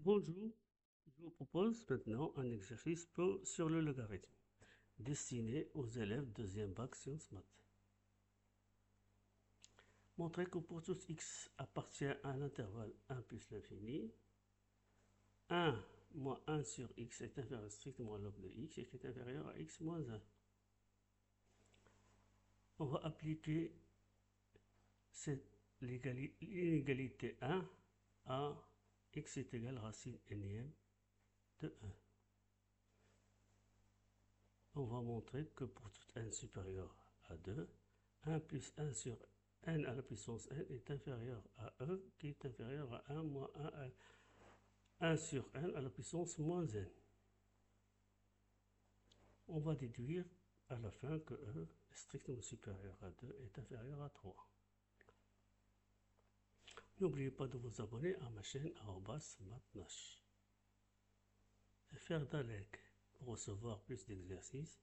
Bonjour, je vous propose maintenant un exercice sur le logarithme, destiné aux élèves deuxième bac sciences maths. Montrez que pour tout x appartient à l'intervalle 1 plus l'infini, 1 moins 1 sur x est inférieur strictement à log de x et qui est inférieur à x moins 1. On va appliquer l'inégalité 1 à x est égal à racine énième de 1. On va montrer que pour tout n supérieur à 2, 1 plus 1 sur n à la puissance n est inférieur à e, qui est inférieur à 1 moins 1 sur n à la puissance moins n. On va déduire à la fin que e est strictement supérieur à 2 est inférieur à 3. N'oubliez pas de vous abonner à ma chaîne @mathnash et faire d'un like pour recevoir plus d'exercices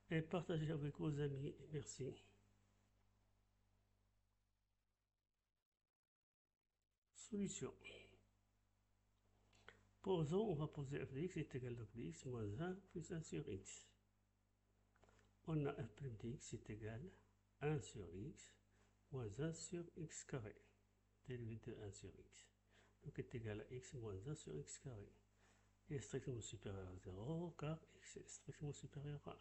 et partager avec vos amis. Merci. Solution. Posons, on va poser f de x est égal à log de x moins 1 plus 1 sur x. On a f' de x est égal à 1 sur x moins 1 sur x carré, dérivé de 1 sur x. Donc est égal à x moins 1 sur x carré. Il est strictement supérieur à 0 car x est strictement supérieur à 1.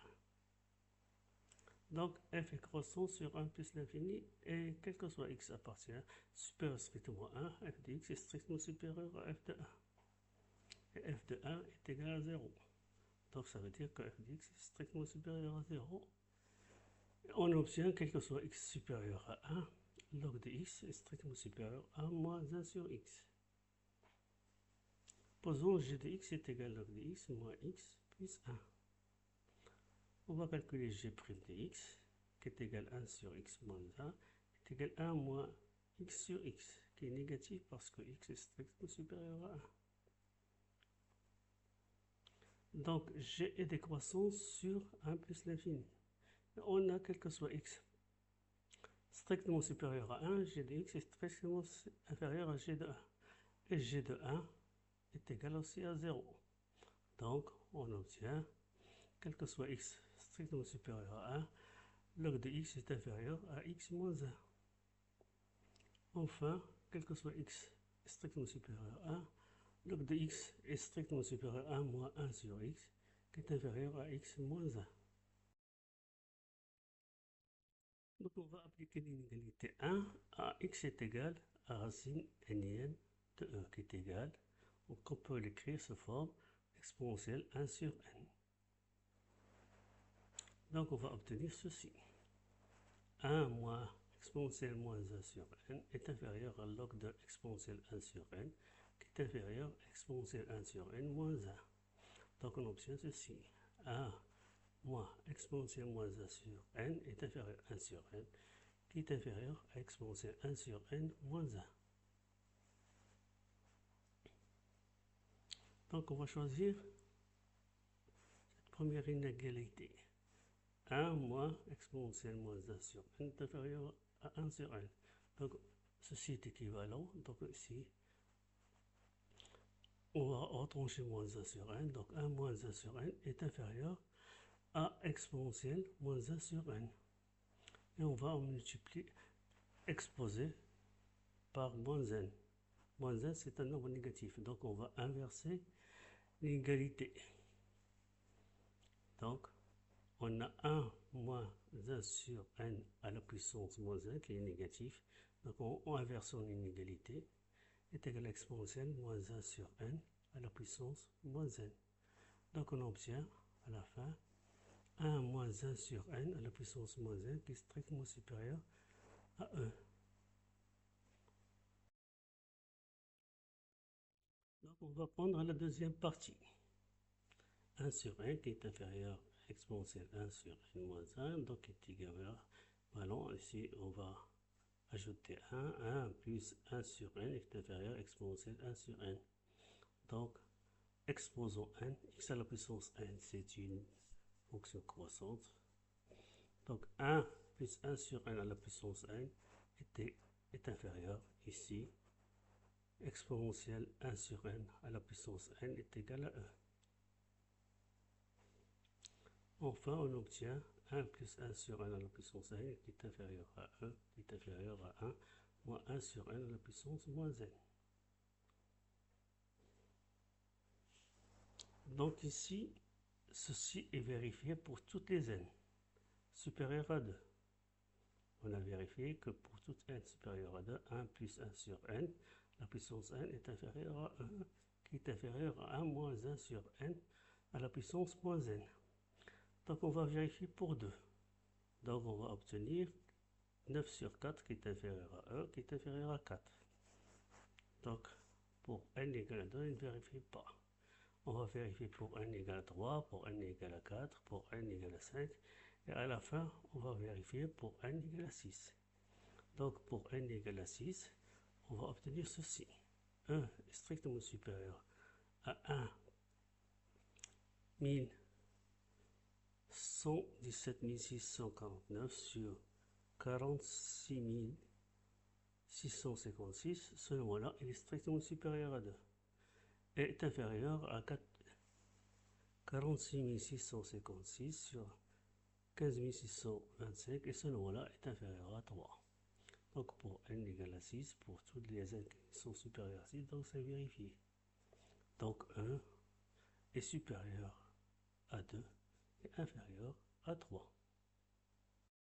Donc f est croissant sur 1 plus l'infini et quel que soit x appartient supérieur strictement à 1, f de x est strictement supérieur à f de 1. Et f de 1 est égal à 0. Donc ça veut dire que f de x est strictement supérieur à 0. On obtient quel que soit x supérieur à 1, log de x est strictement supérieur à moins 1 sur x. Posons g de x est égal à log de x moins x plus 1. On va calculer g' de x qui est égal à 1 sur x moins 1 est égal à 1 moins x sur x qui est négatif parce que x est strictement supérieur à 1. Donc g est décroissant sur 1 plus l'infini. On a quel que soit x strictement supérieur à 1, g de x est strictement inférieur à g de 1. Et g de 1 est égal aussi à 0. Donc on obtient, quel que soit x strictement supérieur à 1, log de x est inférieur à x moins 1. Enfin, quel que soit x strictement supérieur à 1, log de x est strictement supérieur à 1 moins 1 sur x, qui est inférieur à x moins 1. Donc on va appliquer l'inégalité 1 à x est égal à racine énième de e qui est égal, donc on peut l'écrire sous forme exponentielle 1 sur n. Donc on va obtenir ceci. 1 moins exponentielle moins 1 sur n est inférieur à log de exponentielle 1 sur n qui est inférieur à exponentielle 1 sur n moins 1. Donc on obtient ceci. 1 moins exponentielle moins 1 sur n est inférieur à 1 sur n qui est inférieur à exponentielle 1 sur n moins 1. Donc on va choisir cette première inégalité. 1 moins exponentielle moins 1 sur n est inférieur à 1 sur n. Donc ceci est équivalent. Donc ici, on va retrancher moins 1 sur n. Donc 1 moins 1 sur n est inférieur à exponentielle moins 1 sur n. Et on va multiplier, exposer par moins n. Moins n, c'est un nombre négatif. Donc on va inverser l'égalité. Donc on a 1 moins 1 sur n à la puissance moins 1 qui est négatif. Donc en inversant l'inégalité est égal à exponentielle moins 1 sur n à la puissance moins n. Donc on obtient à la fin 1 moins 1 sur n à la puissance moins n qui est strictement supérieur à e. Donc on va prendre la deuxième partie. 1 sur n qui est inférieur à exponentielle 1 sur n moins 1, donc est égal à, voilà, ici on va ajouter 1 plus 1 sur n est inférieur à exponentielle 1 sur n. Donc exposons n, x à la puissance n c'est une fonction croissante. Donc 1 plus 1 sur n à la puissance n est inférieur ici exponentielle 1 sur n à la puissance n est égal à 1. Enfin, on obtient 1 plus 1 sur n à la puissance n qui est inférieur à 1, qui est inférieur à 1, moins 1 sur n à la puissance moins n. Donc ici, ceci est vérifié pour toutes les n supérieures à 2. On a vérifié que pour toute n supérieure à 2, 1 plus 1 sur n, la puissance n est inférieure à 1, qui est inférieure à 1 moins 1 sur n à la puissance moins n. Donc on va vérifier pour 2. Donc on va obtenir 9 sur 4 qui est inférieur à 1, qui est inférieur à 4. Donc pour n égale à 2, on ne vérifie pas. On va vérifier pour n égale à 3, pour n égale à 4, pour n égale à 5. Et à la fin, on va vérifier pour n égale à 6. Donc pour n égale à 6, on va obtenir ceci. 1 est strictement supérieur à 1 117 649 sur 46 656. Ce nombre-là, il est strictement supérieur à 2. Et est inférieur à 46 656 sur 15 625. Et ce nombre-là est inférieur à 3. Donc pour n égale à 6, pour toutes les n qui sont supérieures à 6, donc c'est vérifié. Donc 1 est supérieur à 2 et inférieur à 3.